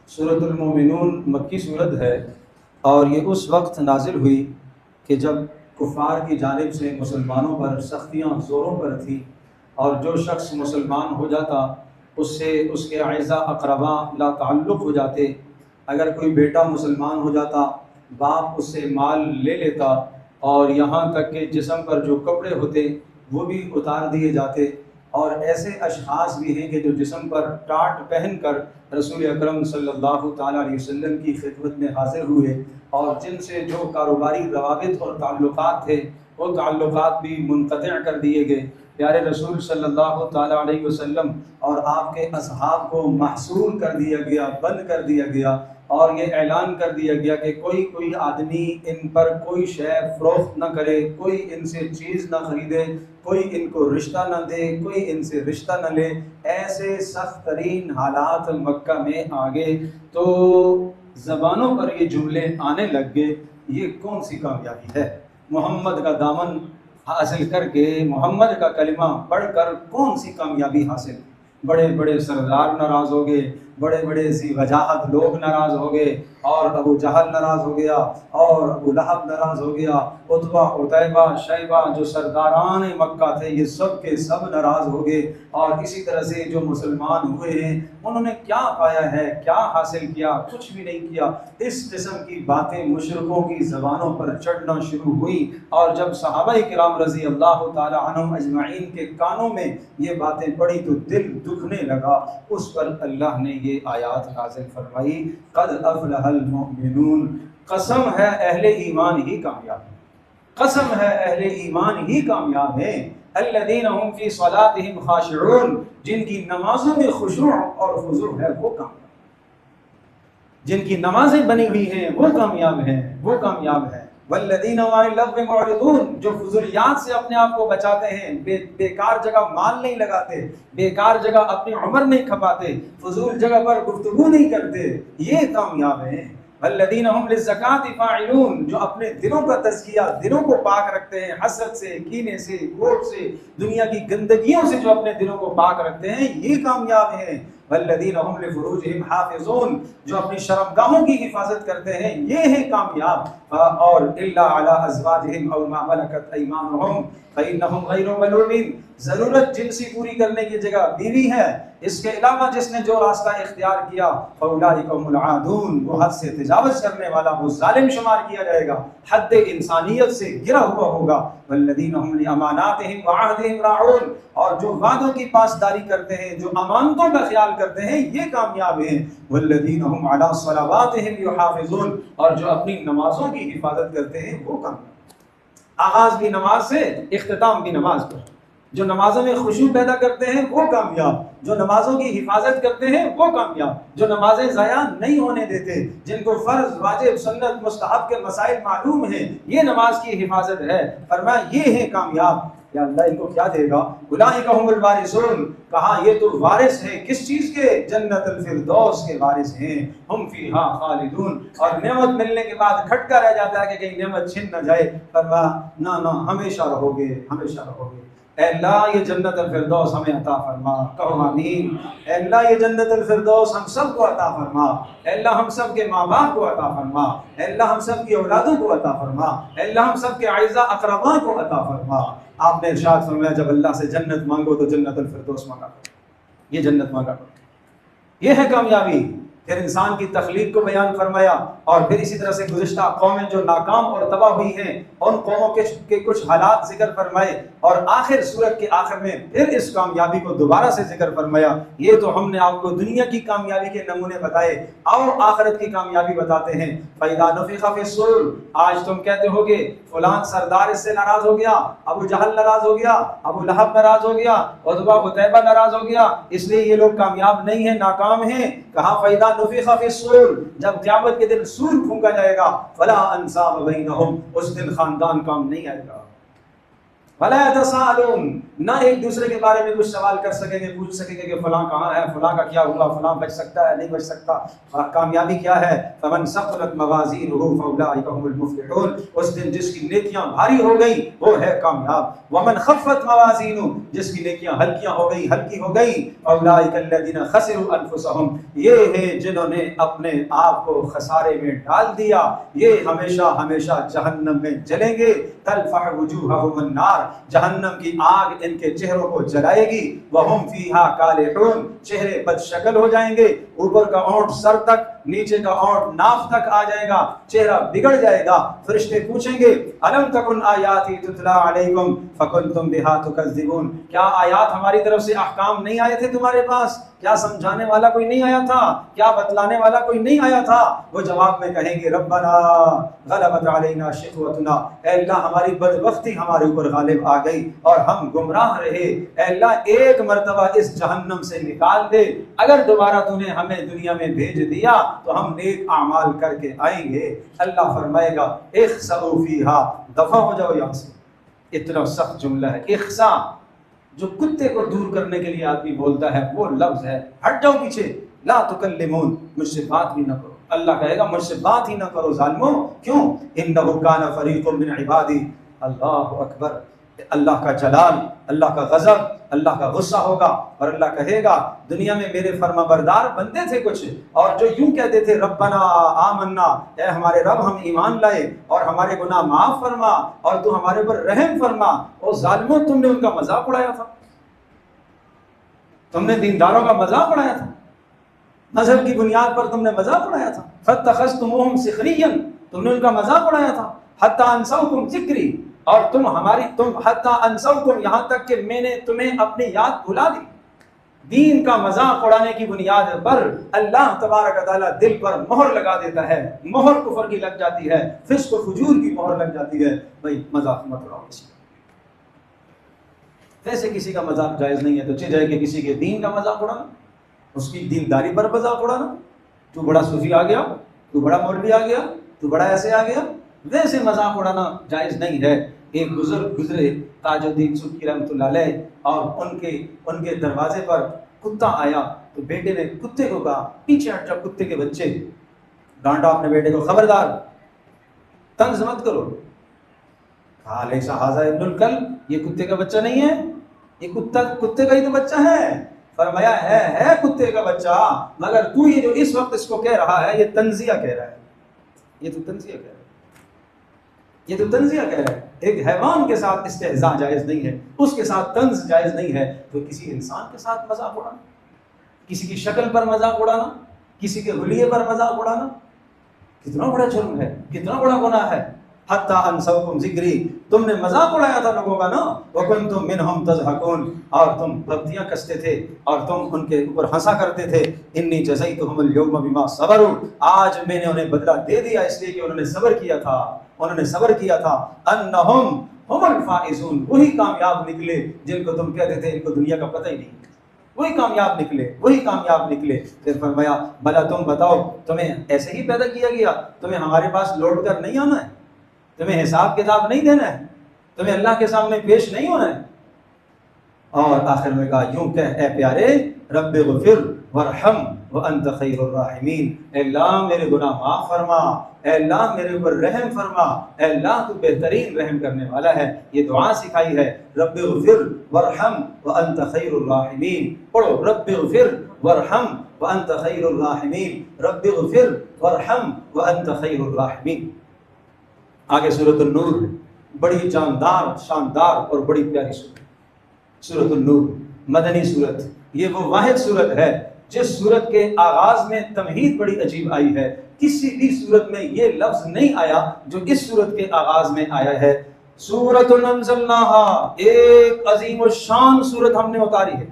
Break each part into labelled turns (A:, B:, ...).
A: سورۃ المومنون مکی صورت ہے اور یہ اس وقت نازل ہوئی کہ جب کفار کی جانب سے مسلمانوں پر سختیاں زوروں پر تھیں، اور جو شخص مسلمان ہو جاتا اس سے اس کے اعزاء اقربا لا تعلق ہو جاتے۔ اگر کوئی بیٹا مسلمان ہو جاتا، باپ اس سے مال لے لیتا، اور یہاں تک کہ جسم پر جو کپڑے ہوتے وہ بھی اتار دیے جاتے۔ اور ایسے اشخاص بھی ہیں کہ جو جسم پر ٹاٹ پہن کر رسول اکرم صلی اللہ تعالیٰ علیہ وسلم کی خدمت میں حاضر ہوئے، اور جن سے جو کاروباری روابط اور تعلقات تھے وہ تعلقات بھی منقطع کر دیے گئے۔ پیارے رسول صلی اللہ تعالیٰ علیہ وسلم اور آپ کے اصحاب کو محصور کر دیا گیا، بند کر دیا گیا، اور یہ اعلان کر دیا گیا کہ کوئی آدمی ان پر کوئی شے فروخت نہ کرے، کوئی ان سے چیز نہ خریدے، کوئی ان کو رشتہ نہ دے، کوئی ان سے رشتہ نہ لے۔ ایسے سخت ترین حالات مکہ میں آ گئے تو زبانوں پر یہ جملے آنے لگ گئے، یہ کون سی کامیابی ہے؟ محمد کا دامن حاصل کر کے، محمد کا کلمہ پڑھ کر کون سی کامیابی حاصل؟ بڑے بڑے سردار ناراض ہو گئے، بڑے بڑے ذی وجاہت لوگ ناراض ہو گئے، اور ابو جہل ناراض ہو گیا، اور ابو لہب ناراض ہو گیا، عتبہ عتیبہ شیبہ جو سرداران مکہ تھے یہ سب کے سب ناراض ہو گئے۔ اور اسی طرح سے جو مسلمان ہوئے ہیں انہوں نے کیا پایا ہے، کیا حاصل کیا؟ کچھ بھی نہیں کیا۔ اس قسم کی باتیں مشرکوں کی زبانوں پر چڑھنا شروع ہوئی، اور جب صحابہ کرام رضی اللہ تعالی عنہم اجمعین کے کانوں میں یہ باتیں پڑھی تو دل دکھنے لگا۔ اس پر اللہ نے یہ آیات نازل فرمائی، قد افلح المؤمنون، قسم ہے اہل ایمان ہی کامیاب ہیں، قسم ہے اہل ایمان ہی کامیاب ہیں۔ الذین هم فی صلاتهم خاشعون، جن کی نمازوں میں خشوع اور خضوع ہے وہ کامیاب، جن کی نمازیں بنی ہوئی ہیں وہ کامیاب ہیں، وہ کامیاب ہیں۔ والذین عن اللغو معرضون، جو فضولیات سے اپنے آپ کو بچاتے ہیں، بیکار جگہ مال نہیں لگاتے، بیکار جگہ اپنی عمر نہیں کھپاتے، فضول جگہ پر گفتگو نہیں کرتے، یہ کامیاب ہیں۔ والذین هم للزکاة فاعلون، جو اپنے دلوں کا تزکیہ، دلوں کو پاک رکھتے ہیں حسد سے، کینے سے، گھوٹ سے، دنیا کی گندگیوں سے، جو اپنے دلوں کو پاک رکھتے ہیں یہ کامیاب ہیں۔ والذین هم لفروجهم حافظون، جو اپنی شرمگاہوں کی حفاظت کرتے ہیں یہ ہیں کامیاب۔ اور الا علی ازواجہم او ما ملکت ایمانہم فانہم غیر ملومین، ضرورت جنسی پوری کرنے کی جگہ بیوی ہے، اس کے علاوہ جس نے جو راستہ اختیار کیا فاولئک هم العادون، وہ حد سے تجاوز کرنے والا، وہ ظالم شمار کیا جائے گا، حد انسانیت سے گرا ہوا ہوگا۔ والذین هم لاماناتہم وعہدہم راعون، اور جو وعدوں کی پاسداری کرتے ہیں، جو امانتوں کا خیال کرتے ہیں یہ کامیاب ہیں۔ والذین هم علی صلواتہم یحافظون، اور جو اپنی نمازوں کی حفاظت کرتے ہیں وہ کامیاب۔ آغاز بھی نماز سے، اختتام بھی نماز پر۔ جو نمازوں میں خشوع پیدا کرتے ہیں وہ کامیاب، جو نمازوں کی حفاظت کرتے ہیں وہ کامیاب، جو نمازیں ضائع نہیں ہونے دیتے، جن کو فرض، واجب، سنت، مستحب کے مسائل معلوم ہیں، یہ نماز کی حفاظت ہے، فرمایا یہ ہیں کامیاب۔ یا اللہ ان کو کیا دے گا؟ اولئک هم الوارثون، کہا یہ تو وارث ہیں کس چیز کے؟ جنت الفردوس کے وارث ہیں، ہم فیہا خالدون۔ اور نعمت ملنے کے بعد کھٹکا رہ جاتا ہے کہ کہیں نعمت چھن نہ جائے، فرمایا نہ ہمیشہ رہو گے، ہمیشہ رہو گے۔ اے اللہ یہ جنت الفردوس ہمیں عطا فرما، کہو آمین۔ اے اللہ یہ جنت الفردوس ہم سب کو عطا فرما، اے اللہ ہم سب کے ماں باپ کو عطا فرما، اے اللہ ہم سب کی اولادوں کو عطا فرما، اے اللہ ہم سب کے اعزاء اقرباء کو عطا فرما۔ آپ نے ارشاد فرمایا جب اللہ سے جنت مانگو تو جنت الفردوس مانگا کرو، یہ جنت مانگا کرو، یہ ہے کامیابی۔ پھر انسان کی تخلیق کو بیان فرمایا، اور پھر اسی طرح سے گزشتہ قومیں جو ناکام اور تباہ ہوئی ہیں ان قوموں کے کچھ حالات ذکر فرمائے، اور آخر سورت کے آخر میں پھر اس کامیابی کو دوبارہ سے ذکر فرمایا۔ یہ تو ہم نے آپ کو دنیا کی کامیابی کے نمونے بتائے، اور آخرت کی کامیابی بتاتے ہیں۔ فَإِذَا نُفِخَ فِي الصُّورِ، آج تم کہتے ہوگے فلان سردار اس سے ناراض ہو گیا، ابو جہل ناراض ہو گیا، ابو لہب ناراض ہو گیا، عتبہ عتیبہ ناراض ہو گیا، اس لیے یہ لوگ کامیاب نہیں ہیں، ناکام ہیں۔ کہا فَإِذَا نُفِخَ فِي الصُّورِ، جب قیامت کے دن سور پھونکا جائے گا، فَلَا أَنْسَابَ بَيْنَهُمْ، اس دن خاندان کام نہیں آئے گا، ولا يتساءلون، نہ ایک دوسرے کے بارے میں کچھ سوال کر سکیں گے، پوچھ سکیں گے کہ فلاں کہاں ہے، فلاں کا کیا ہوا، فلاں بچ سکتا ہے نہیں بچ سکتا، کامیابی کیا ہے۔ فمن ثقلت موازینہ فاولئک هم المفلحون، اس دن جس کی نیکیاں بھاری ہو گئی وہ ہے کامیاب۔ ومن خفت موازینہ، جس کی نیکیاں ہلکیاں ہو گئی، ہلکی ہو گئی، فاولئک الذین خسروا انفسهم، یہ ہے جنہوں نے اپنے آپ کو خسارے میں ڈال دیا، یہ ہمیشہ ہمیشہ جہنم میں جلیں گے۔ تلفح وجوہہم النار، جہنم کی آگ ان کے چہروں کو جلائے گی۔ وہم فیہا کالحون، چہرے بد شکل ہو جائیں گے، اوپر کا اونٹ سر تک، نیچے کا اونٹ ناف تک آ جائے گا، چہرہ بگڑ جائے گا۔ فرشتے پوچھیں گے الم تکن آیاتی تتلی علیکم فکنتم بہا تکذبون، کیا آیات ہماری طرف سے احکام نہیں آئے تھے تمہارے پاس؟ کیا سمجھانے والا کوئی نہیں آیا تھا؟ کیا بتلانے والا کوئی نہیں آیا تھا؟ وہ جواب میں کہیں گے ربنا غلبت علینا شقوتنا، اے اللہ ہماری بدبختی ہمارے اوپر غالب آ گئی اور ہم گمراہ رہے، اے اللہ ایک مرتبہ اس جہنم سے نکال دے، اگر دوبارہ تو نے ہمیں دنیا میں بھیج دیا تو ہم نیک اعمال کر کے آئیں گے۔ اللہ فرمائے گا اخسؤوا فیہا، دفع ہو جاؤ یہاں سے۔ اتنا سخت جملہ ہے اخسا، جو کتے کو دور کرنے کے لیے آدمی بولتا ہے وہ لفظ ہے، ہٹ جاؤ پیچھے، لا تکلمون، مجھ سے بات بھی نہ کرو۔ اللہ کہے گا مجھ سے بات ہی نہ کرو ظالموں، کیوں؟ انہ کان فریق من عبادی، اللہ اکبر، اللہ کا جلال، اللہ کا غضب، اللہ کا غصہ ہوگا، اور اللہ کہے گا دنیا میں میرے فرما بردار بندے تھے کچھ، اور جو یوں کہتے تھے ربنا آمنا، اے ہمارے رب ہم ایمان لائے اور ہمارے گناہ معاف فرما اور تو ہمارے پر رحم فرما۔ اور ظالموں تم نے ان کا مذاق اڑایا تھا، تم نے دینداروں کا مذاق اڑایا تھا، مذہب کی بنیاد پر تم نے مذاق اڑایا تھا۔ فاتخذتموہم سخریا، تم نے ان کا مذاق اڑایا تھا۔ حتی انسوکم ذکری، اور تم حتی انسوکم، یہاں تک کہ میں نے تمہیں اپنی یاد بھلا دی۔ دین کا مذاق اڑانے کی بنیاد پر اللہ تبارک تعالیٰ دل پر مہر لگا دیتا ہے، مہر کفر کی لگ جاتی ہے، فسق و فجور کی مہر لگ جاتی ہے۔ بھائی مذاق مت اڑاؤ کسی کا، ویسے کسی کا مذاق جائز نہیں ہے، تو چاہے کہ کسی کے دین کا مذاق اڑانا، اس کی دینداری پر مذاق اڑانا، تو بڑا صوفی آ گیا، تو بڑا مولوی آ گیا، تو بڑا ایسے آ گیا، ویسے مذاق اڑانا جائز نہیں ہے۔ ایک بزرگ گزرے تاج الدین سبکی رحمۃ اللہ علیہ، اور ان کے دروازے پر کتا آیا تو بیٹے نے کتے کو کہا پیچھے ہٹ جاؤ کتے کے بچے، ڈانٹا اپنے بیٹے کو، خبردار طنز مت کرو۔ کہا لیس ھذا ابن الکلب، یہ کتے کا بچہ نہیں ہے، یہ کتے کا ہی تو بچہ ہے۔ فرمایا ہے کتے کا بچہ، مگر تو یہ جو اس وقت اس کو کہہ رہا ہے یہ تنزیہ کہہ رہا ہے، یہ تو تنزیہ کہہ رہا ہے، یہ تو تنزیہ کہہ رہا ہے۔ ایک حیوان کے ساتھ استہزاء جائز نہیں ہے، اس کے ساتھ طنز جائز نہیں ہے، تو کسی انسان کے ساتھ مذاق اڑانا، کسی کی شکل پر مذاق اڑانا، کسی کے حلیے پر مذاق اڑانا کتنا بڑا جرم ہے، کتنا بڑا گناہ ہے۔ حتی انسوکم ذکری، تم نے مذاق اڑایا تھا لوگوں کا نا، وکنتم منہم تضحکون، اور تم پھپتیاں کستے تھے اور تم ان کے اوپر ہنسا کرتے تھے۔ انی جزیتہم اليوم بما صبروا، آج میں نے انہیں بدلہ دے دیا اس لیے کہ انہوں نے صبر کیا تھا، انہوں نے صبر کیا تھا۔ انہم ہم الفائزون، وہی کامیاب نکلے جن کو تم کہتے تھے ان کو دنیا کا پتہ ہی نہیں، وہی کامیاب نکلے، وہی کامیاب نکلے۔ پھر فرمایا بھلا تم بتاؤ، تمہیں ایسے ہی پیدا کیا گیا، تمہیں ہمارے پاس لوٹ کر نہیں آنا ہے، تمہیں حساب کتاب نہیں دینا ہے، تمہیں اللہ کے سامنے پیش نہیں ہونا ہے۔ اور آخر میں کہا یوں کہ اے پیارے رب اغفر وارحم وانت خیر الراحمین، اے اللہ میرے گناہ معاف فرما، اے اللہ میرے اوپر رحم فرما، اے اللہ تو بہترین رحم کرنے والا ہے۔ یہ دعا سکھائی ہے، رب اغفر وارحم وانت خیر الراحمین، پڑھو رب اغفر وارحم وانت خیر الراحمین، رب اغفر وارحم وانت خیر الراحمین۔ آگے سورۃ النور، بڑی جاندار، شاندار اور بڑی پیاری سورۃ النور، مدنی سورت۔ یہ وہ واحد سورت ہے جس سورت کے آغاز میں تمہید بڑی عجیب آئی ہے، کسی بھی سورت میں یہ لفظ نہیں آیا جو اس سورت کے آغاز میں آیا ہے۔ سورۃ انزلناہا، ایک عظیم الشان سورت ہم نے اتاری ہے،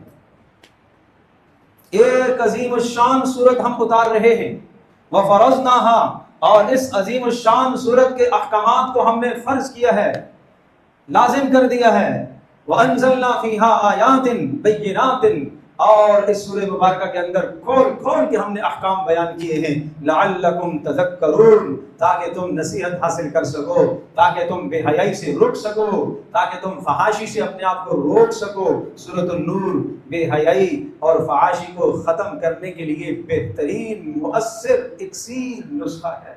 A: ایک عظیم الشان سورت ہم اتار رہے ہیں۔ وفرضناہا، اور اس عظیم الشان سورت کے احکامات کو ہم نے فرض کیا ہے، لازم کر دیا ہے۔ وَأَنزَلْنَا فِيهَا آيَاتٍ بَيِّنَاتٍ، اور اس سورہ مبارکہ کے اندر کھول کھول کے ہم نے احکام بیان کیے ہیں، لعلکم تذکرون، تاکہ تم نصیحت حاصل کر سکو، تاکہ تم بے حیائی سے رک سکو، تاکہ تم فحاشی سے اپنے آپ کو روک سکو۔ سورۃ النور بے حیائی اور فحاشی کو ختم کرنے کے لیے بہترین مؤثر اکسیر نسخہ ہے۔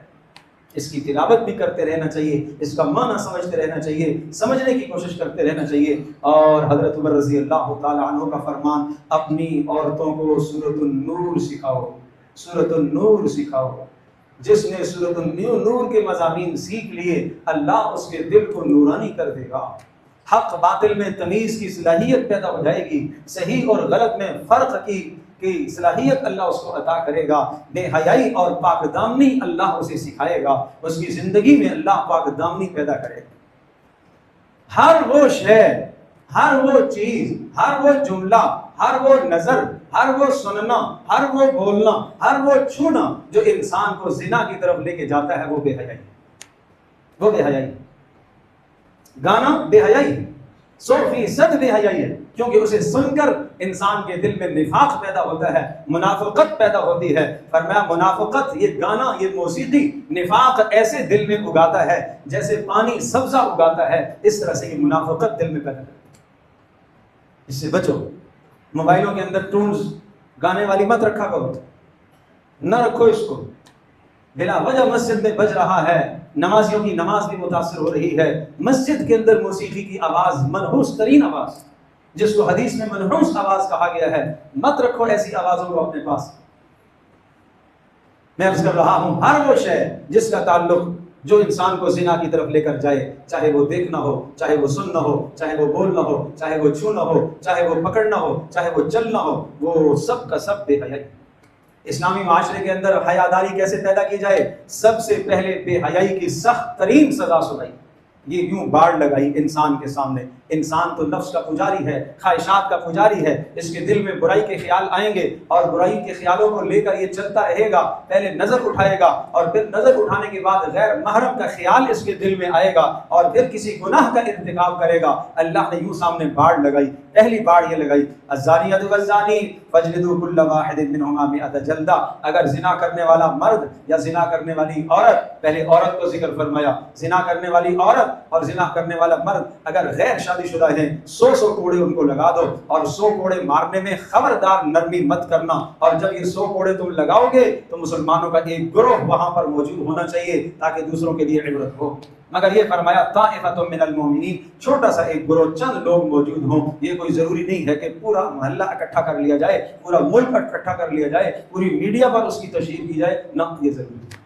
A: اس کی تلاوت بھی کرتے رہنا چاہیے، اس کا معنی سمجھتے رہنا چاہیے، سمجھنے کی کوشش کرتے رہنا چاہیے۔ اور حضرت عمر رضی اللہ تعالی عنہ کا فرمان، اپنی عورتوں کو سورۃ النور سکھاؤ، سورۃ النور سکھاؤ۔ جس نے سورۃ النور کے مضامین سیکھ لیے، اللہ اس کے دل کو نورانی کر دے گا، حق باطل میں تمیز کی صلاحیت پیدا ہو جائے گی، صحیح اور غلط میں فرق کی صلاحیت اللہ اس کو عطا کرے گا، بے حیائی اور پاک دامنی اللہ اسے سکھائے گا، اس کی زندگی میں اللہ پاک دامنی پیدا کرے گا۔ ہر وہ شے، ہر وہ چیز، ہر وہ جملہ، ہر وہ نظر، ہر وہ سننا، ہر وہ بولنا، ہر وہ چھونا جو انسان کو زنا کی طرف لے کے جاتا ہے، وہ بے حیائی، وہ بے حیائی۔ گانا بے حیائی ہے، 100% بے حیائی ہے، کیونکہ اسے سن کر انسان کے دل میں نفاق پیدا ہوتا ہے، منافقت پیدا ہوتی ہے۔ فرمایا منافقت، یہ گانا، یہ موسیقی نفاق ایسے دل میں اگاتا ہے جیسے پانی سبزہ اگاتا ہے، اس طرح سے یہ منافقت دل میں پیدا کرتا ہے۔ اس سے بچو۔ موبائلوں کے اندر ٹونز گانے والی مت رکھا کرو، نہ رکھو اس کو، بلا وجہ مسجد میں بج رہا ہے، نمازیوں کی نماز بھی متاثر ہو رہی ہے۔ مسجد کے اندر موسیقی کی آواز منحوس ترین آواز، جس کو حدیث میں منحوس آواز کہا گیا ہے، مت رکھو ایسی آوازوں کو اپنے پاس۔ میں عرض کر رہا ہوں، ہر وہ شے جس کا تعلق جو انسان کو زنا کی طرف لے کر جائے، چاہے وہ دیکھنا ہو، چاہے وہ سننا ہو، چاہے وہ بولنا ہو، چاہے وہ چھونا ہو، چاہے وہ پکڑنا ہو، چاہے وہ چلنا ہو، وہ سب کا سب بے حیائی۔ اسلامی معاشرے کے اندر حیاداری کیسے پیدا کی جائے؟ سب سے پہلے بے حیائی کی سخت ترین سزا سنائی، یہ یوں باڑ لگائی انسان کے سامنے۔ انسان تو نفس کا پجاری ہے، خواہشات کا پجاری ہے، اس کے دل میں برائی کے خیال آئیں گے اور برائی کے خیالوں کو لے کر یہ چلتا رہے گا۔ پہلے نظر اٹھائے گا اور پھر نظر اٹھانے کے بعد غیر محرم کا خیال اس کے دل میں آئے گا اور پھر کسی گناہ کا ارتکاب کرے گا۔ اللہ نے یوں سامنے باڑ لگائی، پہلی باڑ یہ لگائی، الزانیۃ والزانی فاجلدوا کل واحد منہما مئۃ جلدہ۔ اگر زنا کرنے والا مرد یا زنا کرنے والی عورت، پہلے عورت کو ذکر فرمایا، زنا کرنے والی عورت اور زنا کرنے والا مرد اگر غیر شادی شدہ ہیں، 100 کوڑے ان کو لگا دو، اور 100 کوڑے مارنے میں خبردار نرمی مت کرنا۔ اور جب یہ 100 کوڑے تم لگاؤ گے تو مسلمانوں کا ایک گروہ وہاں پر موجود ہونا چاہیے تاکہ دوسروں کے لیے عبرت ہو۔ مگر یہ فرمایا طائفۃ من المؤمنین، چھوٹا سا ایک گروہ، چند لوگ موجود ہوں۔ یہ کوئی ضروری نہیں ہے کہ پورا محلہ اکٹھا کر لیا جائے، پورا ملک اکٹھا کر لیا جائے، پوری میڈیا پر اس کی تشہیر کی جائے، نہ، یہ ضروری ہے۔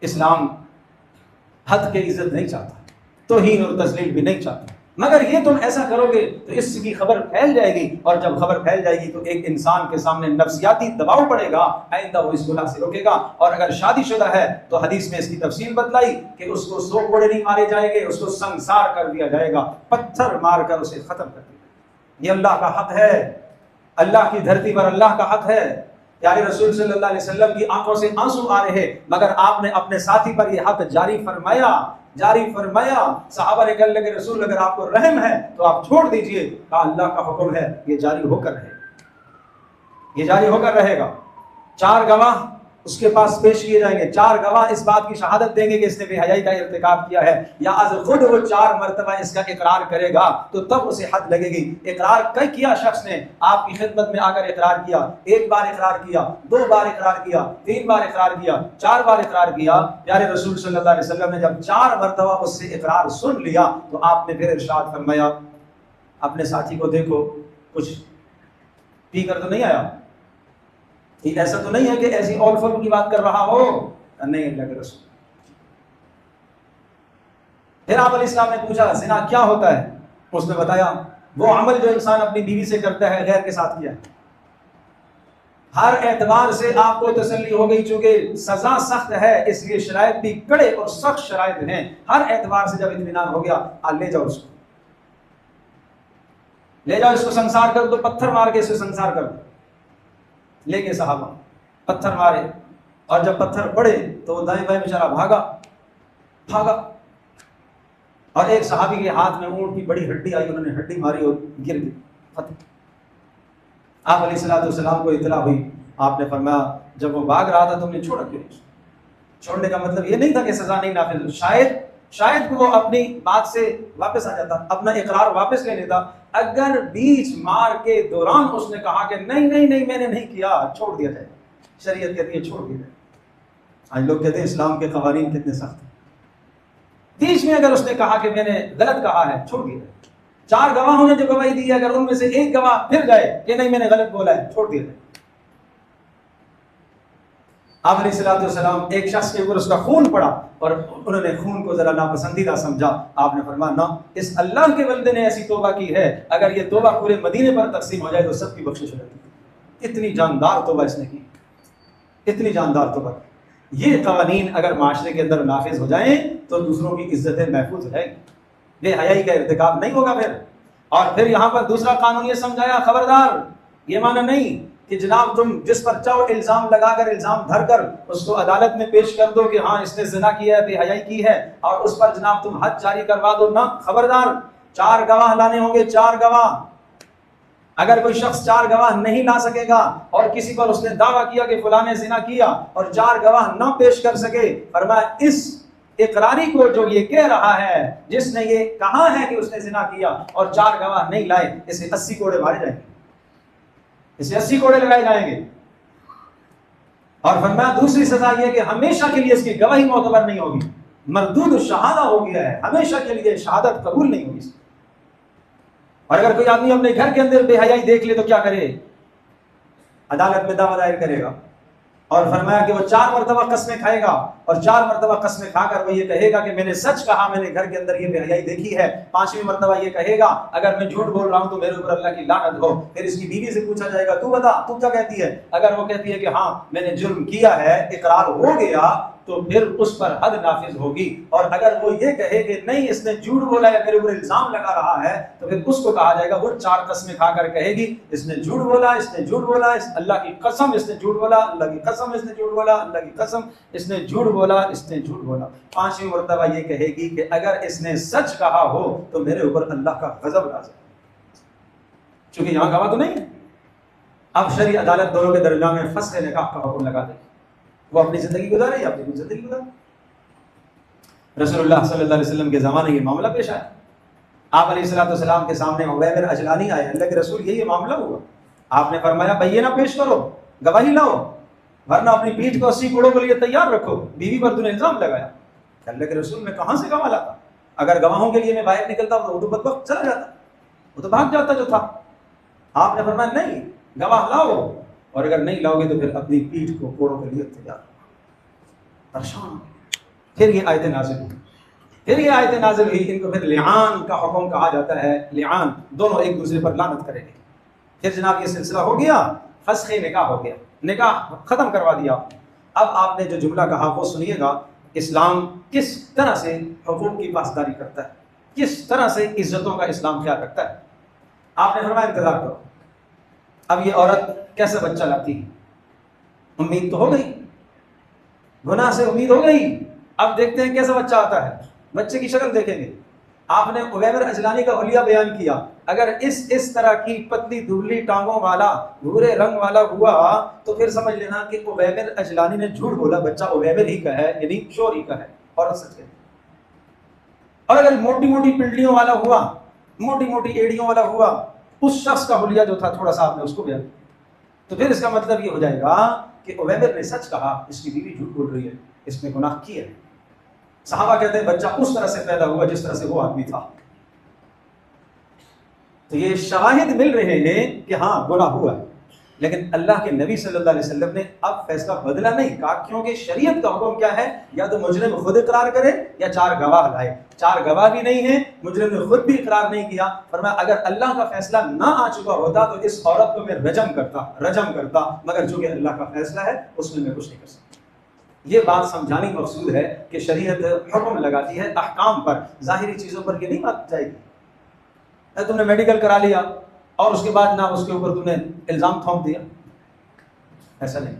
A: اسلام حد کی عزت نہیں چاہتا، توہین اور تذلیل بھی نہیں چاہتا، مگر یہ تم ایسا کرو گے تو اس کی خبر پھیل جائے گی، اور جب خبر پھیل جائے گی تو ایک انسان کے سامنے نفسیاتی دباؤ پڑے گا، آئندہ وہ اس گناہ سے روکے گا۔ اور اگر شادی شدہ ہے تو حدیث میں اس کی تفصیل بتلائی کہ اس کو 100 کوڑے نہیں مارے جائیں گے، اس کو سنسار کر دیا جائے گا، پتھر مار کر اسے ختم کر دیا جائے گا۔ یہ اللہ کا حق ہے، اللہ کی دھرتی پر اللہ کا حق ہے۔ پیارے رسول صلی اللہ علیہ وسلم کی آنکھوں سے آنسو آ رہے ہیں، مگر آپ نے اپنے ساتھی پر یہ حق جاری فرمایا، جاری فرمایا۔ صحابہ نے کہا کہ رسول اگر آپ کو رحم ہے تو آپ چھوڑ دیجئے، کہا اللہ کا حکم ہے، یہ جاری ہو کر رہے گا، یہ جاری ہو کر رہے گا۔ 4 گواہ اس کے پاس پیش کیے جائیں گے، 4 گواہ اس بات کی شہادت دیں گے کہ اس نے بے حیائی کا ارتکاب کیا ہے، یا از خود وہ 4 مرتبہ اس کا اقرار کرے گا تو تب اسے حد لگے گی۔ اقرار کیا شخص نے آپ کی خدمت میں آ کر اقرار کیا، 1 بار اقرار کیا، 2 بار اقرار کیا، 3 بار اقرار کیا، 4 بار اقرار کیا، پیارے رسول صلی اللہ علیہ وسلم نے جب 4 مرتبہ اس سے اقرار سن لیا تو آپ نے پھر ارشاد فرمایا، اپنے ساتھی کو دیکھو، کچھ پی کر تو نہیں آیا، ایسا تو نہیں ہے کہ ایسی اول فل کی بات کر رہا ہو، نہیں اللہ کے رسول۔ پھر آپ علیہ السلام نے پوچھا زنا کیا ہوتا ہے؟ اس نے بتایا وہ عمل جو انسان اپنی بیوی سے کرتا ہے غیر کے ساتھ کیا۔ ہر اعتبار سے آپ کو تسلی ہو گئی، چونکہ سزا سخت ہے اس لیے شرائط بھی کڑے اور سخت شرائط ہیں۔ ہر اعتبار سے جب اطمینان ہو گیا، لے جاؤ اس کو، لے جاؤ اس کو، سنسار کر دو، پتھر مار کے اسے سنسار کر دو۔ لے کے صحابہ پتھر مارے، اور جب پتھر پڑے تو وہ دائیں بائیں بیچارہ بھاگا، اور ایک صحابی کے ہاتھ میں اونٹ کی بڑی ہڈی آئی، انہوں نے ہڈی ماری اور گر گئی، ختم۔ آپ علیہ الصلوۃ والسلام کو اطلاع ہوئی، آپ نے فرمایا جب وہ بھاگ رہا تھا تم نے چھوڑا کیوں؟ چھوڑنے کا مطلب یہ نہیں تھا کہ سزا نہیں نافذ، شاید وہ اپنی بات سے واپس آ جاتا، اپنا اقرار واپس لے لیتا۔ اگر بیچ مار کے دوران اس نے کہا کہ نہیں نہیں نہیں میں نے نہیں کیا، چھوڑ دیا جائے، شریعت کہتی ہے چھوڑ دیا جائے۔ آج لوگ کہتے ہیں اسلام کے قوانین کتنے سخت ہیں، بیچ میں اگر اس نے کہا کہ میں نے غلط کہا ہے، چھوڑ دیا جائے۔ 4 گواہوں نے جو گواہی دی ہے، اگر ان میں سے ایک گواہ پھر گئے کہ نہیں میں نے غلط بولا ہے، چھوڑ دیا جائے۔ آپ علیہ الصلوۃ والسلام ایک شخص کے اوپر اس کا خون پڑا اور انہوں نے خون کو ذرا ناپسندیدہ سمجھا، آپ نے فرمایا نہ، اس اللہ کے بندے نے ایسی توبہ کی ہے، اگر یہ توبہ پورے مدینے پر تقسیم ہو جائے تو سب کی بخشش ہو جاتی ہے۔ اتنی جاندار توبہ اس نے کی، اتنی جاندار توبہ۔ یہ قوانین اگر معاشرے کے اندر نافذ ہو جائیں تو دوسروں کی عزتیں محفوظ ہو جائیں گی، بے حیائی کا ارتکاب نہیں ہوگا پھر۔ اور پھر یہاں پر دوسرا قانون یہ سمجھایا، خبردار، یہ معنی نہیں کہ جناب تم جس پر چاہو الزام لگا کر، الزام دھر کر اس کو عدالت میں پیش کر دو کہ ہاں اس نے زنا کیا ہے، بے حیائی کی ہے، اور اس پر جناب تم حد جاری کروا دو، نہ، خبردار، 4 گواہ لانے ہوں گے، 4 گواہ۔ اگر کوئی شخص 4 گواہ نہیں لا سکے گا اور کسی پر اس نے دعویٰ کیا کہ فلاں نے زنا کیا اور 4 گواہ نہ پیش کر سکے، فرمایا اس اقراری کو جو یہ کہہ رہا ہے، جس نے یہ کہا ہے کہ اس نے زنا کیا اور 4 گواہ نہیں لائے، اسے 80 کوڑے مارے جائیں گے، اسے 80 کوڑے لگائے جائیں گے۔ اور فرمایا دوسری سزا یہ کہ ہمیشہ کے لیے اس کی گواہی معتبر نہیں ہوگی، مردود الشہادہ ہو گیا ہے، ہمیشہ کے لیے شہادت قبول نہیں ہوگی۔ اور اگر کوئی آدمی اپنے گھر کے اندر بے حیائی دیکھ لے تو کیا کرے؟ عدالت میں دعویٰ دائر کرے گا، اور فرمایا کہ وہ 4 مرتبہ قسمیں کھائے گا، اور 4 مرتبہ قسمیں کھا کر وہ یہ کہے گا کہ میں نے سچ کہا، میں نے گھر کے اندر یہ بے حیائی دیکھی ہے۔ 5ویں مرتبہ یہ کہے گا اگر میں جھوٹ بول رہا ہوں تو میرے اوپر اللہ کی لعنت ہو۔ پھر اس کی بیوی سے پوچھا جائے گا تو بتا تو کیا کہتی ہے؟ اگر وہ کہتی ہے کہ ہاں میں نے جرم کیا ہے، اقرار ہو گیا، تو پھر اس پر حد نافذ ہوگی۔ اور اگر وہ یہ کہے کہ نہیں اس نے جھوٹ بولا ہے، میرے اوپر الزام لگا رہا ہے، تو پھر اس کو کہا جائے گا وہ 4 قسمیں کھا کر کہے گی اس نے جھوٹ بولا، اس نے جھوٹ بولا، اللہ کی قسم اس نے جھوٹ بولا، اللہ کی قسم اس نے جھوٹ بولا، اللہ کی قسم اس نے جھوٹ بولا، اس نے جھوٹ بولا۔ 5ویں مرتبہ یہ کہے گی کہ اگر اس نے سچ کہا ہو تو میرے اوپر اللہ کا غضب نازل، چونکہ یہاں گواہ تو نہیں ہے۔ اب شرعی عدالت دونوں کے درمیان میں فسخ نکاح کا حکم لگا دے، وہ اپنی زندگی گزارے یا اپنی زندگی گزارے۔ رسول اللہ صلی اللہ علیہ وسلم کے زمانے یہ معاملہ پیش آیا، آپ علیہ الصلوۃ والسلام کے سامنے عویمر اجلانی آئے، اللہ کے رسول یہی معاملہ ہوا۔ آپ نے فرمایا بینہ پیش کرو، گواہی لاؤ، ورنہ اپنی پیٹھ کو 80 کوڑوں کے لیے تیار رکھو، بیوی پر تو نے الزام لگایا۔ اللہ کے رسول میں کہاں سے گواہ لاتا؟ اگر گواہوں کے لیے میں باہر نکلتا تو وہ تو بدبخت چلا جاتا، وہ تو بھاگ جاتا جو تھا۔ آپ نے فرمایا نہیں، گواہ لاؤ، اور اگر نہیں لاؤ گے تو پھر اپنی پیٹھ کو کوڑوں کے لیے تیار رکھو۔ پریشان۔ پھر یہ آیت نازل ہوئی، ان کو پھر لعان کا حکم کہا جاتا ہے۔ لعان، دونوں ایک دوسرے پر لعنت کریں گے۔ پھر جناب یہ سلسلہ ہو گیا، فسخ نکاح ہو گیا، نکاح ختم کروا دیا۔ اب آپ نے جو جملہ کہا وہ سنیے گا، اسلام کس طرح سے حقوق کی پاسداری کرتا ہے، کس طرح سے عزتوں کا اسلام خیال رکھتا ہے۔ آپ نے فرمایا انتظار کرو، اب یہ عورت کیسے بچہ لاتی ہے؟ امید تو ہو گئی، گناہ سے امید ہو گئی، اب دیکھتے ہیں کیسا بچہ آتا ہے، بچے کی شکل دیکھیں گے۔ آپ نے عویمر اجلانی کا حلیہ بیان کیا، اگر اس طرح کی پتلی دبلی ٹانگوں والا، بھورے رنگ والا ہوا تو پھر سمجھ لینا کہ عویمر اجلانی نے جھوٹ بولا، بچہ عویمر ہی کا ہے، یعنی شور ہی کا ہے، عورت سچ ہے۔ اور اگر موٹی موٹی پنڈلیوں والا ہوا، موٹی موٹی ایڑیوں والا ہوا، اس شخص کا حلیہ جو تھا تھوڑا سا آپ نے اس کو بیان، تو پھر اس کا مطلب یہ ہو جائے گا کہ عویمر نے سچ کہا، اس کی بیوی جھوٹ بول رہی ہے، اس نے گناہ کیا ہے۔ صحابہ کہتے ہیں بچہ اس طرح سے پیدا ہوا جس طرح سے وہ آدمی تھا۔ تو یہ شواہد مل رہے ہیں کہ ہاں گناہ ہوا ہے، لیکن اللہ کے نبی صلی اللہ علیہ وسلم نے اب فیصلہ بدلا نہیں، کہا کیونکہ شریعت کا حکم کیا ہے، یا تو مجرم خود اقرار کرے یا 4 گواہ لائے۔ 4 گواہ بھی نہیں ہیں، مجرم نے خود بھی اقرار نہیں کیا۔ فرمایا اگر اللہ کا فیصلہ نہ آ چکا ہوتا تو اس عورت کو میں رجم کرتا، مگر چونکہ اللہ کا فیصلہ ہے اس میں کچھ نہیں کر سکتا۔ یہ بات سمجھانی مقصود ہے کہ شریعت حکم لگاتی ہے احکام پر، ظاہری چیزوں پر یہ نہیں بات جائے گی۔ تم نے میڈیکل کرا لیا اور اس کے بعد نہ اس کے اوپر تم نے الزام تھوپ دیا، ایسا نہیں۔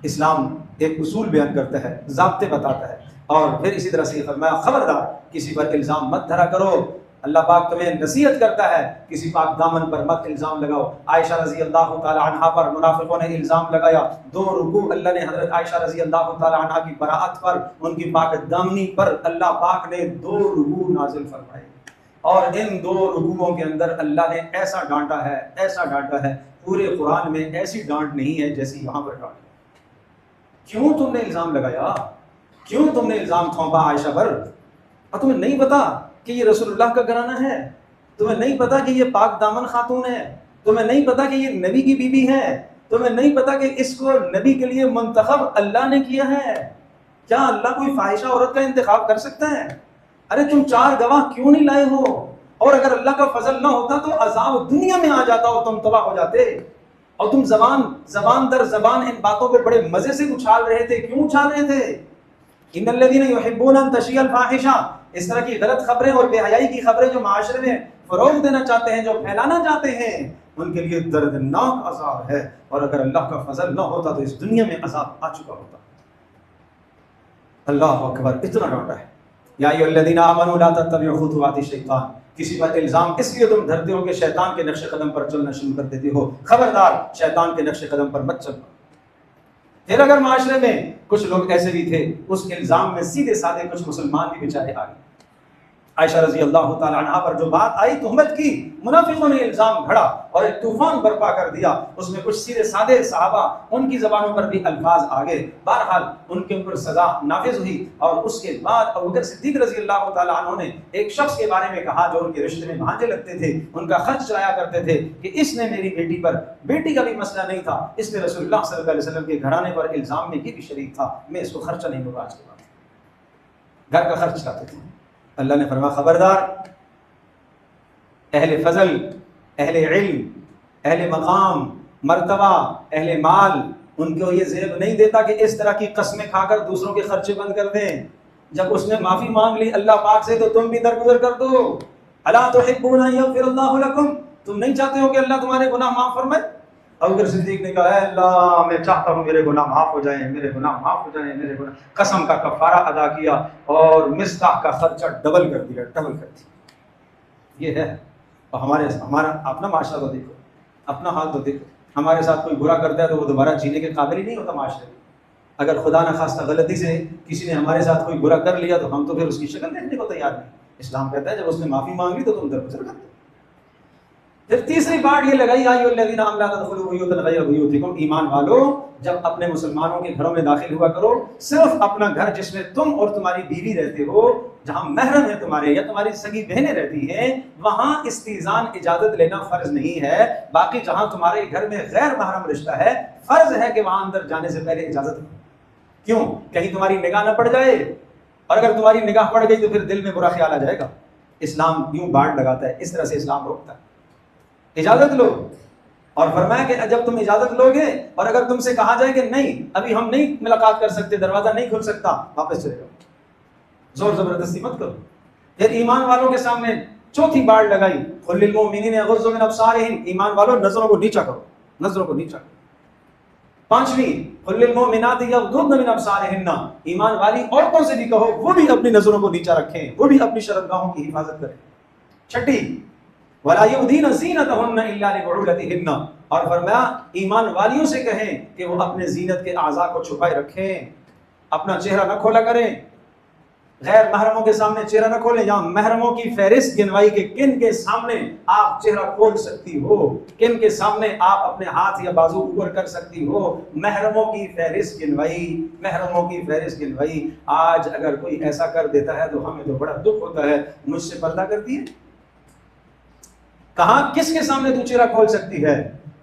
A: اسلام ایک اصول بیان کرتا ہے، ضابطے بتاتا ہے، اور پھر اسی طرح سے فرمایا خبردار کسی پر الزام مت دھرا کرو، اللہ پاک تمہیں نصیحت کرتا ہے کسی پاک دامن پر مت الزام لگاؤ. عائشہ رضی اللہ تعالی عنہا پر منافقوں نے الزام لگایا. 2 رکوع اللہ نے حضرت عائشہ رضی اللہ تعالی عنہا کی براءت پر، ان کی پاک دامنی پر اللہ پاک نے 2 رکوع نازل فرمائے. اور ان 2 رکوعوں کے اندر اللہ نے ایسا ڈانٹا ہے، ایسا ڈانٹا ہے، پورے قرآن میں ایسی ڈانٹ نہیں ہے جیسی یہاں پر ڈانٹ. کیوں تم نے الزام لگایا؟ کیوں تم نے الزام تھوپا عائشہ پر؟ اور تمہیں نہیں پتا کہ یہ رسول اللہ کا گھرانہ ہے؟ تمہیں نہیں پتا کہ یہ پاک دامن خاتون ہے؟ تمہیں نہیں پتا کہ یہ نبی کی بیوی ہے؟ تمہیں نہیں پتا کہ اس کو نبی کے لیے منتخب اللہ نے کیا ہے؟ کیا اللہ کوئی فاحشہ عورت کا انتخاب کر سکتا ہے؟ ارے تم 4 گواہ کیوں نہیں لائے ہو؟ اور اگر اللہ کا فضل نہ ہوتا تو عذاب دنیا میں آ جاتا اور تم تباہ ہو جاتے. اور تم زبان در زبان ان باتوں کو بڑے مزے سے اچھال رہے تھے. کیوں اچھال رہے تھے؟ ان الذین یحبون ان تشیع الفاحشہ، اس طرح کی غلط خبریں اور بے حیائی کی خبریں جو معاشرے میں فروغ دینا چاہتے ہیں، جو پھیلانا چاہتے ہیں، ان کے لیے دردناک عذاب ہے. اور اگر اللہ کا فضل نہ ہوتا تو اس دنیا میں عذاب آ چکا ہوتا. اللہ اکبر، اتنا ڈانٹا ہے. یا ایھا الذین آمنوا لا تتبعوا خطوات الشیطان، کسی پر الزام اس لیے تم دھرتے ہو کہ شیطان کے نقش قدم پر چلنا شروع کر دیتے ہو. خبردار، شیطان کے نقش قدم پر مت چلنا. پھر اگر معاشرے میں کچھ لوگ ایسے بھی تھے، اس الزام میں سیدھے سادھے کچھ مسلمان بھی بیچارے آ گئے. عائشہ رضی اللہ تعالی عنہا پر جو بات آئی تہمت کی، منافقوں نے الزام گھڑا اور ایک طوفان برپا کر دیا. اس میں کچھ سیدھے سادے صحابہ، ان کی زبانوں پر بھی الفاظ آ گئے. بہرحال ان کے اوپر سزا نافذ ہوئی. اور اس کے بعد ابوبکر صدیق رضی اللہ تعالی عنہ نے ایک شخص کے بارے میں کہا جو ان کے رشتے میں بھانجے لگتے تھے، ان کا خرچ چلایا کرتے تھے، کہ اس نے میری بیٹی پر، بیٹی کا بھی مسئلہ نہیں تھا، اس نے رسول اللہ صلی اللہ علیہ وسلم کے گھرانے پر الزام میں بھی شریک تھا، میں اس کو خرچہ نہیں دوں گا. آج کے بعد گھر کا خرچ چلاتے تھے. اللہ نے فرمایا خبردار، اہل فضل، اہل علم، اہل مقام، مرتبہ، اہل مال، ان کو یہ زیب نہیں دیتا کہ اس طرح کی قسمیں کھا کر دوسروں کے خرچے بند کر دیں. جب اس نے معافی مانگ لی اللہ پاک سے تو تم بھی درگزر کر دو. الا تحبون ان یغفر اللہ لکم، تم نہیں چاہتے ہو کہ اللہ تمہارے گناہ معاف فرمائے؟ ابوبکر صدیق نے کہا اے اللہ میں چاہتا ہوں میرے گناہ معاف ہو جائیں، میرے گناہ معاف ہو جائیں، میرے گناہ. قسم کا کفارہ ادا کیا اور مصطاح کا خرچہ ڈبل کر دیا، ڈبل کر دیا. یہ ہے. اور ہمارا اپنا معاشرہ تو دیکھو، اپنا حال تو دیکھو. ہمارے ساتھ کوئی برا کرتا ہے تو وہ دوبارہ جینے کے قابل ہی نہیں ہوتا معاشرے میں. اگر خدا نخواستہ غلطی سے کسی نے ہمارے ساتھ کوئی برا کر لیا تو ہم تو پھر اس کی شکل دیکھنے کو تیار نہیں. اسلام کہتا ہے جب اس نے معافی مانگ لی تو تم درگزر کر دو. پھر تیسری بات یہ لگائی ایھا الذین آمنوا لا تدخلوا بیوتا غیر بیوتکم، ایمان والو جب اپنے مسلمانوں کے گھروں میں داخل ہوا کرو، صرف اپنا گھر جس میں تم اور تمہاری بیوی رہتے ہو، جہاں محرم ہے تمہارے یا تمہاری سگی بہنیں رہتی ہیں، وہاں استئذان اجازت لینا فرض نہیں ہے. باقی جہاں تمہارے گھر میں غیر محرم رشتہ ہے، فرض ہے کہ وہاں اندر جانے سے پہلے اجازت ہو. کیوں؟ کہیں تمہاری نگاہ نہ پڑ جائے. اور اگر تمہاری نگاہ پڑ گئی تو پھر دل میں برا خیال آ جائے گا. اسلام یوں بانٹ لگاتا ہے، اس طرح سے اسلام روکتا ہے. اجازت لو. اور فرمایا کہ جب تم اجازت لو گے اور اگر تم سے کہا جائے کہ نہیں ابھی ہم نہیں ملاقات کر سکتے، دروازہ نہیں کھل سکتا، واپس چلے جاؤ. زور زبردستی مت کرو. پھر ایمان والوں کے سامنے چوتھی بار لگائی قل للمؤمنین یغضوا من ابصارہم، ایمان والوں نظروں کو نیچا کرو، نظروں کو نیچا کرو. پانچویں قل للمؤمنات یغضضن من ابصارہن، ایمان والی عورتوں سے بھی کہو وہ بھی اپنی نظروں کو نیچا رکھیں، وہ بھی اپنی شرمگاہوں کی حفاظت کریں. چھٹی وَلَا يُبْدِينَ زِينَتَهُنَّ إِلَّا لِبُعُولَتِهِنَّ، اور فرمایا ایمان والیوں سے کہیں کہ وہ اپنے زینت کے اعضاء کو چھپائے رکھیں، اپنا چہرہ نہ کھولا کریں. غیر محرموں کے سامنے چہرہ نہ کھولیں. یہاں محرموں کی فہرست گنوائی کہ کن کے سامنے آپ چہرہ کھول سکتی ہو، کن کے سامنے آپ اپنے ہاتھ یا بازو اوپر کر سکتی ہو. محرموں کی فہرست گنوائی، محرموں کی فہرست گنوائی. آج اگر کوئی ایسا کر دیتا ہے تو ہمیں تو بڑا دکھ ہوتا ہے. مجھ سے پردہ کرتی ہے، کہاں کس کے سامنے تو چہرہ کھول سکتی ہے؟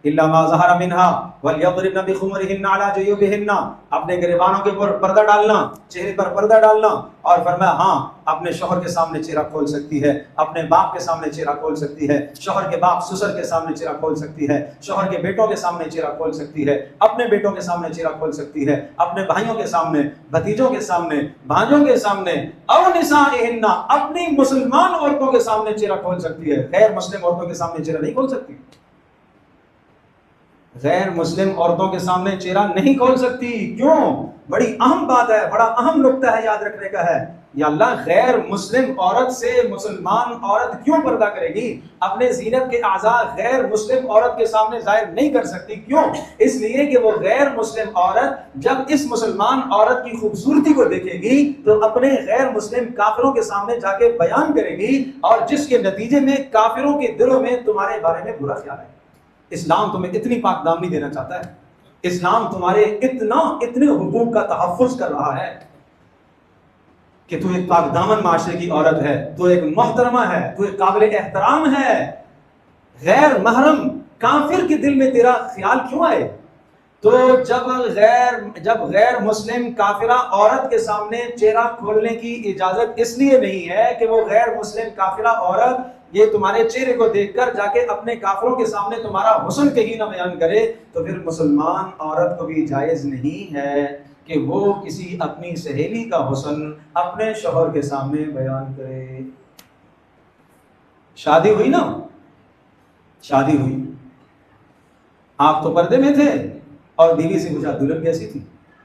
A: الا ما ظهر منها وليضربن بخمرهن على جيوبهن، اپنے گریبانوں کے اوپر پردہ ڈالنا، چہرے پر پردہ ڈالنا. اور فرمایا ہاں اپنے شوہر کے سامنے چہرہ کھول سکتی ہے، اپنے باپ کے سامنے چہرہ کھول سکتی ہے، شوہر کے باپ سسر کے سامنے چہرہ کھول سکتی ہے، شوہر کے بیٹوں کے سامنے چہرہ کھول سکتی ہے، اپنے بیٹوں کے سامنے چہرہ کھول سکتی ہے، اپنے بھائیوں کے سامنے، بھتیجوں کے سامنے، بھانجوں کے سامنے. او نسائہن، اپنی مسلمان عورتوں کے سامنے چہرہ کھول سکتی ہے، غیر مسلم عورتوں کے سامنے چہرہ نہیں کھول سکتی. غیر مسلم عورتوں کے سامنے چہرہ نہیں کھول سکتی. کیوں؟ بڑی اہم بات ہے، بڑا اہم نقطہ ہے، یاد رکھنے کا ہے. یا اللہ غیر مسلم عورت سے مسلمان عورت کیوں پردہ کرے گی؟ اپنے زینت کے اعضاء غیر مسلم عورت کے سامنے ظاہر نہیں کر سکتی، کیوں؟ اس لیے کہ وہ غیر مسلم عورت جب اس مسلمان عورت کی خوبصورتی کو دیکھے گی تو اپنے غیر مسلم کافروں کے سامنے جا کے بیان کرے گی، اور جس کے نتیجے میں کافروں کے دلوں میں تمہارے بارے میں برا خیال ہے۔ اسلام تمہیں اتنی پاک دامنی دینا چاہتا ہے، اسلام تمہارے اتنے حقوق کا تحفظ کر رہا ہے کہ تو ایک پاک دامن معاشرے کی عورت ہے، تو ایک محترمہ ہے، تو ایک قابل احترام ہے۔ غیر محرم کافر کے دل میں تیرا خیال کیوں آئے؟ تو جب غیر مسلم کافرہ عورت کے سامنے چہرہ کھولنے کی اجازت اس لیے نہیں ہے کہ وہ غیر مسلم کافرہ عورت یہ تمہارے چہرے کو دیکھ کر جا کے اپنے کافروں کے سامنے تمہارا حسن کہیں نہ بیان کرے، تو پھر مسلمان عورت کو بھی جائز نہیں ہے کہ وہ کسی اپنی سہیلی کا حسن اپنے شوہر کے سامنے بیان کرے۔ شادی ہوئی نا، شادی ہوئی، آپ تو پردے میں تھے اور بیوی سے پوچھا دلہن کیسی تھی؟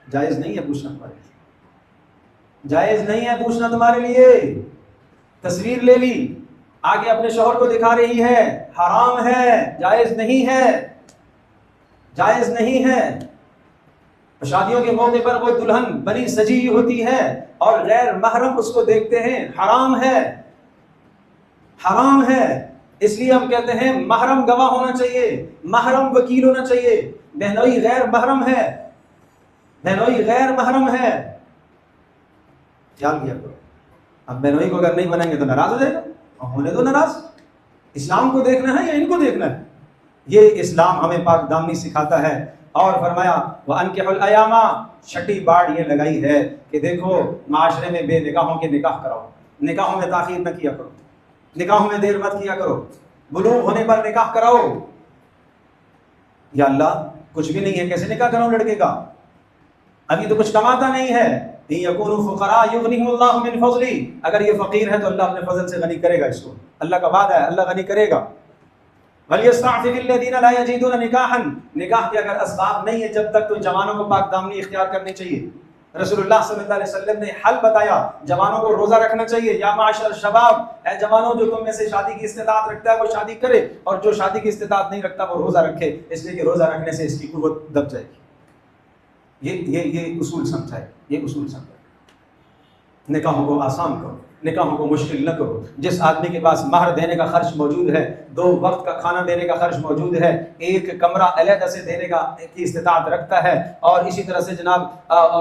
A: جائز نہیں ہے پوچھنا تمہارے لیے، جائز نہیں ہے پوچھنا تمہارے لیے۔ تصویر لے لی، آگے اپنے شوہر کو دکھا رہی ہے، حرام ہے، جائز نہیں ہے، جائز نہیں ہے۔ شادیوں کے موقع پر وہ دلہن بنی سجی ہوتی ہے اور غیر محرم اس کو دیکھتے ہیں، حرام ہے، حرام ہے۔ اس لیے ہم کہتے ہیں محرم گواہ ہونا چاہیے، محرم وکیل ہونا چاہیے۔ بہنوئی غیر محرم ہے، بہنوئی غیر محرم ہے، خیال کیا کرو۔ اب بہنوئی کو اگر نہیں بنائیں گے تو ناراض ہو جائے گا، اور ہونے دو ناراض۔ اسلام کو دیکھنا ہے یا ان کو دیکھنا ہے؟ یہ اسلام ہمیں پاک دامنی سکھاتا ہے۔ اور فرمایا وَأَنكِحُوا الْأَيَامَ، چھٹی باڑ یہ لگائی ہے کہ دیکھو معاشرے میں بے نکاحوں کے نکاح کراؤ، نکاحوں میں تاخیر نہ کیا کرو، نکاحوں میں دیر مت کیا کرو، بلوغ ہونے پر نکاح کراؤ۔ یا اللہ کچھ بھی نہیں ہے، کیسے نکاح کراؤں لڑکے کا؟ ابھی تو کچھ کماتا نہیں ہے۔ إِن يَكُونُوا فُقَرَاءَ يُغْنِهِمُ اللَّهُ مِنْ فَضْلِهِ، اگر یہ فقیر ہے تو اللہ اپنے فضل سے غنی کرے گا اس کو، اللہ کا وعدہ ہے، اللہ غنی کرے گا۔ وَلْيَسْتَعْفِفِ الَّذِينَ لَا يَجِدُونَ نِكَاحًا، نکاح کے اگر اسباب نہیں ہے جب تک تو جوانوں کو پاک دامنی اختیار کرنی چاہیے۔ رسول اللہ صلی اللہ علیہ وسلم نے حل بتایا، جوانوں کو روزہ رکھنا چاہیے۔ یا معاشر الشباب، اے جوانوں جو تم میں سے شادی کی استطاعت رکھتا ہے وہ شادی کرے، اور جو شادی کی استطاعت نہیں رکھتا وہ روزہ رکھے، اس لیے کہ روزہ رکھنے سے اس کی قوت دب جائے گی۔ یہ اصول سمجھا ہے، یہ اصول سمجھا ہے۔ نکاحوں کو آسان کرو، نکاحوں کو مشکل نہ کرو۔ جس آدمی کے پاس مہر دینے کا خرچ موجود ہے، 2 وقت کا کھانا دینے کا خرچ موجود ہے، ایک کمرہ علیحدہ سے دینے کی استطاعت رکھتا ہے، اور اسی طرح سے جناب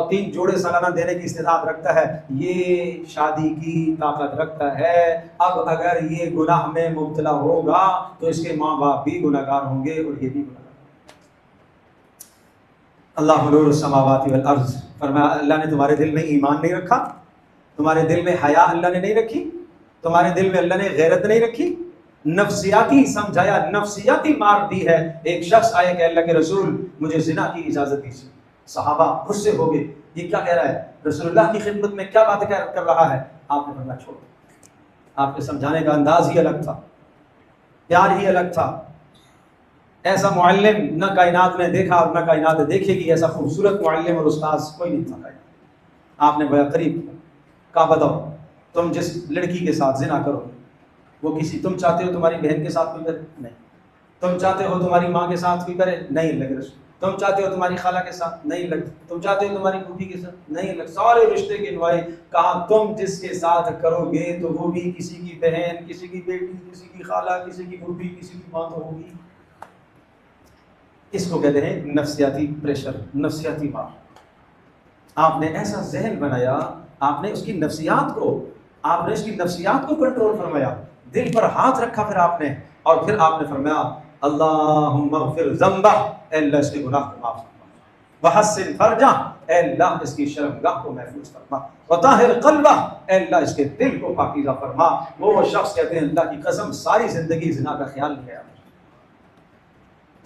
A: 3 جوڑے سالانہ دینے کی استطاعت رکھتا ہے، یہ شادی کی طاقت رکھتا ہے۔ اب اگر یہ گناہ میں مبتلا ہوگا تو اس کے ماں باپ بھی گناہگار ہوں گے اور یہ بھی گناہگار۔ اللہ نور السماوات والارض، فرمایا اللہ نے تمہارے دل میں ایمان نہیں رکھا، تمہارے دل میں حیا اللہ نے نہیں رکھی، تمہارے دل میں اللہ نے غیرت نہیں رکھی، نفسیاتی سمجھایا، نفسیاتی مار دی ہے۔ ایک شخص آئے کہ اللہ کے رسول مجھے زنا کی اجازت دیجیے، صحابہ غصے ہو گئے، یہ کیا کہہ رہا ہے؟ رسول اللہ کی خدمت میں کیا بات کر رہا ہے؟ آپ نے فرمایا چھوڑو۔ آپ کے سمجھانے کا انداز ہی الگ تھا، پیار ہی الگ تھا۔ ایسا معلم نہ کائنات میں دیکھا اور نہ کائنات دیکھے گی، ایسا خوبصورت معلم اور استاذ کوئی نہیں تھا۔ آپ نے بڑا قریب کہا بتاؤ تم جس لڑکی کے ساتھ زنا کرو وہ کسی، تم چاہتے ہو تمہاری بہن کے ساتھ کوئی کرے؟ نہیں۔ تم چاہتے ہو تمہاری ماں کے ساتھ کوئی کرے؟ نہیں لگ رسول۔ تم چاہتے ہو تمہاری خالہ کے ساتھ؟ نہیں لگ۔ تم چاہتے ہو تمہاری پھوپھی کے ساتھ؟ نہیں لگ۔ سارے رشتے گنوائے، کہا تم جس کے ساتھ کرو گے تو وہ بھی کسی کی بہن، کسی کی بیٹی، کسی کی خالہ، کسی کی پھوپھی، کسی کی ماں تو ہوگی۔ اس کو کہتے ہیں نفسیاتی پریشر، نفسیاتی مار۔ آپ نے ایسا ذہن بنایا، آپ نے اس کی نفسیات کو کنٹرول فرمایا، دل پر ہاتھ رکھا پھر آپ نے، اور پھر آپ نے فرمایا اللہم اغفر ذنبہ، اے اللہ اس کے گناہ کو معاف فرما، وحسن فرجہ، اے اللہ اس کی شرمگاہ کو محفوظ فرما، وطاہر قلبہ، اے اللہ اس کے دل کو پاکیزہ فرما۔ وہ شخص کہتے ہیں اللہ کی قسم ساری زندگی زنا کا خیال نہیں آیا۔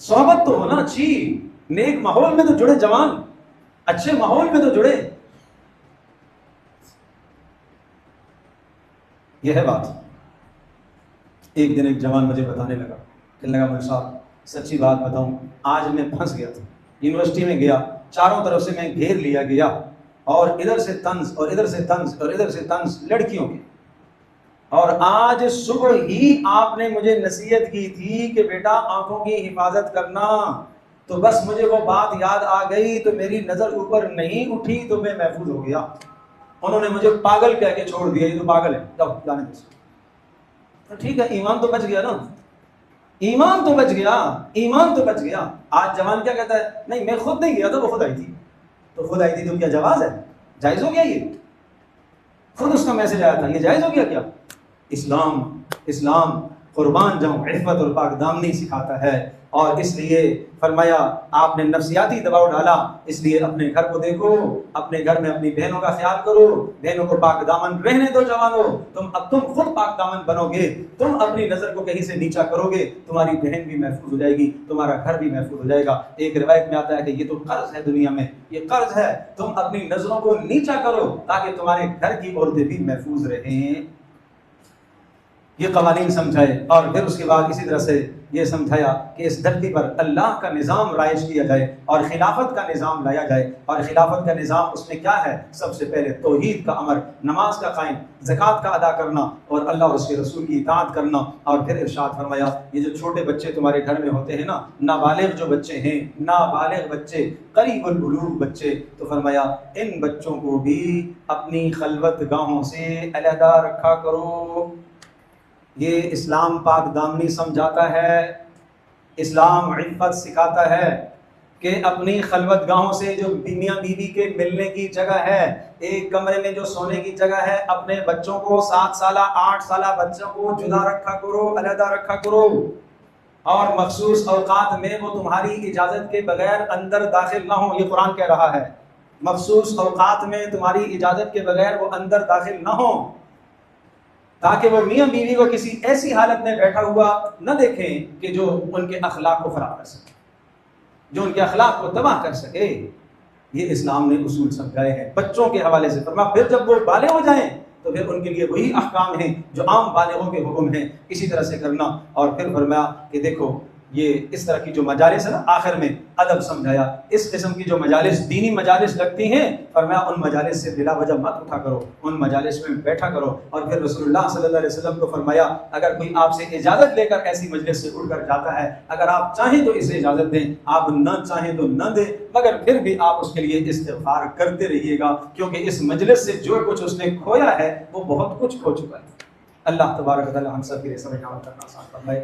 A: صحبت تو ہونا اچھی، نیک ماحول میں تو جڑے جوان، اچھے ماحول میں تو جڑے، یہ ہے بات۔ ایک دن ایک جوان مجھے بتانے لگا، کہنے لگا مولوی صاحب سچی بات بتاؤں، آج میں پھنس گیا تھا، یونیورسٹی میں گیا، چاروں طرف سے میں گھیر لیا گیا، اور ادھر سے طنز اور ادھر سے طنز اور ادھر سے طنز لڑکیوں کے. اور آج صبح ہی آپ نے مجھے نصیحت کی تھی کہ بیٹا آنکھوں کی حفاظت کرنا، تو بس مجھے وہ بات یاد آ گئی تو میری نظر اوپر نہیں اٹھی تو میں محفوظ ہو گیا. انہوں نے مجھے پاگل کہہ کے چھوڑ دیا، یہ تو پاگل ہے، جاؤ جانے دو. ٹھیک ہے، ایمان تو بچ گیا نا، ایمان تو بچ گیا، ایمان تو بچ گیا. آج جوان کیا کہتا ہے، نہیں میں خود نہیں گیا تھا، وہ خود آئی تھی. تو خود آئی تھی تو کیا جواز ہے؟ جائز ہو گیا؟ یہ خود اس کا میسج آیا تھا، یہ جائز ہو گیا کیا؟ اسلام قربان جاؤں عفت اور پاک دامنی سکھاتا ہے. اور اس لیے فرمایا آپ نے نفسیاتی دباؤ ڈالا، اس لیے اپنے گھر کو دیکھو، اپنے گھر میں اپنی بہنوں کا خیال کرو، بہنوں کو پاک دامن رہنے دو. جوانو تم خود پاک دامن بنو گے، تم اپنی نظر کو کہیں سے نیچا کرو گے، تمہاری بہن بھی محفوظ ہو جائے گی، تمہارا گھر بھی محفوظ ہو جائے گا. ایک روایت میں آتا ہے کہ یہ تو قرض ہے دنیا میں، یہ قرض ہے، تم اپنی نظروں کو نیچا کرو تاکہ تمہارے گھر کی عورتیں بھی محفوظ رہیں. یہ قوانین سمجھائے اور پھر اس کے بعد اسی طرح سے یہ سمجھایا کہ اس دھرتی پر اللہ کا نظام رائج کیا جائے اور خلافت کا نظام لایا جائے. اور خلافت کا نظام اس میں کیا ہے؟ سب سے پہلے توحید کا امر، نماز کا قائم، زکوٰۃ کا ادا کرنا اور اللہ اور اس کے رسول کی اطاعت کرنا. اور پھر ارشاد فرمایا یہ جو چھوٹے بچے تمہارے گھر میں ہوتے ہیں نا، نابالغ جو بچے ہیں، نابالغ بچے، قریب البلوغ بچے، تو فرمایا ان بچوں کو بھی اپنی خلوت گاہوں سے علیحدہ رکھا کرو. یہ اسلام پاک دامنی سمجھاتا ہے، اسلام عفت سکھاتا ہے کہ اپنی خلوت گاہوں سے جو میاں بیوی کے ملنے کی جگہ ہے، ایک کمرے میں جو سونے کی جگہ ہے، اپنے بچوں کو 7 سالہ 8 سالہ بچوں کو جدا رکھا کرو، علیحدہ رکھا کرو. اور مخصوص اوقات میں وہ تمہاری اجازت کے بغیر اندر داخل نہ ہو. یہ قرآن کہہ رہا ہے، مخصوص اوقات میں تمہاری اجازت کے بغیر وہ اندر داخل نہ ہو، تاکہ وہ میاں بیوی کو کسی ایسی حالت میں بیٹھا ہوا نہ دیکھیں کہ جو ان کے اخلاق کو خراب کر سکے، جو ان کے اخلاق کو تباہ کر سکے. یہ اسلام نے اصول سمجھائے ہیں بچوں کے حوالے سے. فرمایا پھر جب وہ بالغ ہو جائیں تو پھر ان کے لیے وہی احکام ہیں جو عام بالغوں کے حکم ہیں، اسی طرح سے کرنا. اور پھر فرمایا کہ دیکھو یہ اس طرح کی جو مجالس ہے نا، آخر میں ادب سمجھایا. اس قسم کی جو مجالس دینی مجالس لگتی ہیں، فرمایا ان مجالس سے بلا وجہ مت اٹھا کرو، ان مجالس میں بیٹھا کرو. اور پھر رسول اللہ صلی اللہ علیہ وسلم کو فرمایا اگر کوئی آپ سے اجازت لے کر ایسی مجلس سے اٹھ کر جاتا ہے، اگر آپ چاہیں تو اسے اجازت دیں، آپ نہ چاہیں تو نہ دیں، مگر پھر بھی آپ اس کے لیے استغفار کرتے رہیے گا، کیونکہ اس مجلس سے جو کچھ اس نے کھویا ہے وہ بہت کچھ کھو چکا ہے. اللہ تبارک و تعالی ہم سب کے لیے سمجھنا اور کرنا آسان فرمائے.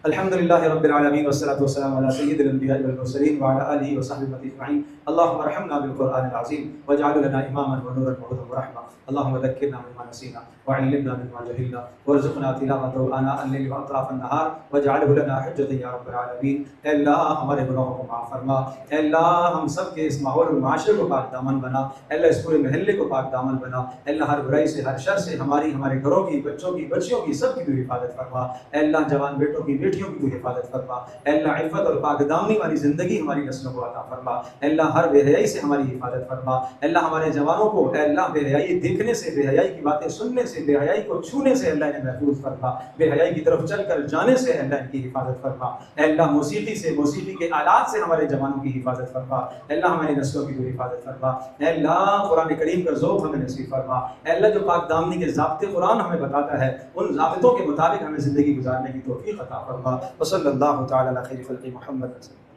A: الحمدللہ رب العالمین والصلاة والسلام علی سید الانبیاء والمرسلین وعلی آلہ وصحبہ اجمعین. اللہم ارحمنا بالقرآن العظیم واجعل لنا اماما ونورا وهدى ورحمة. اللہم ذکرنا مما نسینا وعلمنا مما جہلنا وارزقنا تلاوته آناء الليل واطراف النہار واجعله لنا حجة یا رب العالمین. اے اللہ ہمارے گناہوں کو معاف فرما، اے اللہ ہم سب کے اس ماحول اور معاشرے کو پاک دامن بنا، اے اللہ اس پورے محلے کو پاک دامن بنا، اے اللہ ہر برائی سے ہر شر سے ہمارے گھروں کی، بچوں کی، بچیوں کی، سب کی تو حفاظت فرما. اے اللہ جوان بیٹوں کی، بیٹیوں کی تو حفاظت فرما. اے اللہ عفت اور پاک دامنی والی زندگی ہماری نسلوں کو عطا فرما. اے اللہ ہر بے حیائی سے ہماری حفاظت فرما. اے اللہ ہمارے جوانوں کو اے اللہ بے حیائی دیکھنے سے، بے حیائی کی باتیں سننے سے، بے حیائی کو چھونے سے اللہ نے محفوظ فرما. بے حیائی کی طرف چل کر جانے سے اللہ ان کی حفاظت فرما. اے اللہ موسیقی سے، موسیقی کے آلات سے ہمارے جوانوں کی حفاظت فرما. اے اللہ ہماری نسلوں کی تو حفاظت فرما. اے اللہ قرآن کریم کا ذوق ہمیں نصیب فرما. اے اللہ جو پاک دامنی کے ضابطے قرآن ہمیں بتاتا ہے، ان ضابطوں کے مطابق ہمیں زندگی گزارنے کی توفیق عطا فرما. وصلی اللہ تعالی علی خیر خلق محمد.